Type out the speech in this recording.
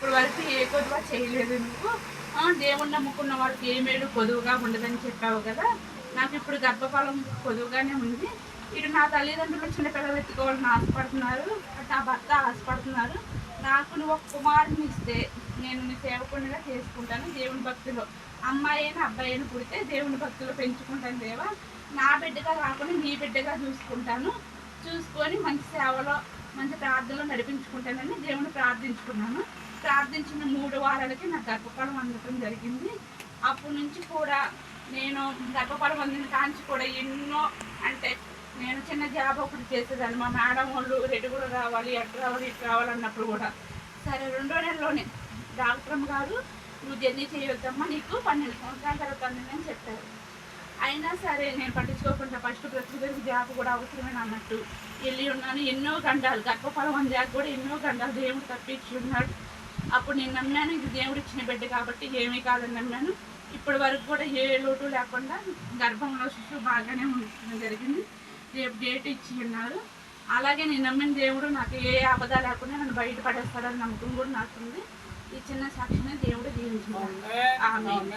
ఇప్పుడు వరకు ఏ కొదువ చేయలేదు నువ్వు. దేవుణ్ణి నమ్ముకున్న వాళ్ళకి ఏ మేలు కొదువుగా ఉండదని చెప్పావు కదా. నాకు ఇప్పుడు గర్భఫలం కొదువుగానే ఉంది. ఇటు నా తల్లిదండ్రులు చిన్నపిల్లలు ఎత్తుకోవాలని ఆశపడుతున్నారు, నా భర్త ఆశపడుతున్నారు. నాకు నువ్వు ఒక కుమారుని ఇస్తే నేను నీ సేవకునిగా చేసుకుంటాను. దేవుని భక్తిలో అమ్మాయి అయినా అబ్బాయి అయినా పుడితే దేవుని భక్తిలో పెంచుకుంటాను దేవా. నా బిడ్డగా కాకుండా నీ బిడ్డగా చూసుకొని మంచి సేవలో మంచి ప్రార్థనలో నడిపించుకుంటానని దేవుని ప్రార్థించుకున్నాను. ప్రార్థించిన 3 వారాలకి నాకు గర్భఫలం అందటం జరిగింది. అప్పటి నుంచి కూడా నేను గర్భఫలం అందిన కాంచి కూడా ఎన్నో, అంటే నేను చిన్న జాబ్ ఒకటి చేసేదాన్ని. మా మేడం వాళ్ళు రెడ్డి కూడా రావాలి, అటు రావాలి, ఇటు రావాలన్నప్పుడు కూడా సరే 2వ నెలలోనే డాక్టర్ గారు నువ్వు జర్నీ చేయొద్దమ్మా, నీకు 12 సంవత్సరాల తర్వాత అందిందని చెప్పారు. అయినా సరే నేను పట్టించుకోకుండా ఫస్ట్ ప్రతి ఒక్కరికి జాబ్ కూడా అవసరమేనా అన్నట్టు వెళ్ళి ఉన్నాను. ఎన్నో గండాలు గర్భఫలం అందాక కూడా ఎన్నో గండాలు దేవుడు తప్పించి ఉన్నాడు. అప్పుడు నేను నమ్మాను, ఇది దేవుడు ఇచ్చిన బిడ్డ కాబట్టి ఏమీ కాదని నమ్మాను. ఇప్పటి వరకు కూడా ఏ లోటు లేకుండా గర్భంలో శిశువు బాగానే ఉండడం జరిగింది. రేపు డేట్ ఇచ్చి ఉన్నారు. అలాగే నేను నమ్మిన దేవుడు నాకు ఏ ఆపద లేకుండా నన్ను బయటపడేస్తాడని నమ్మకం కూడా నాకుంది. ఈ చిన్న సాక్షిని దేవుడు దీవించుకున్నాను. ఆమేన్.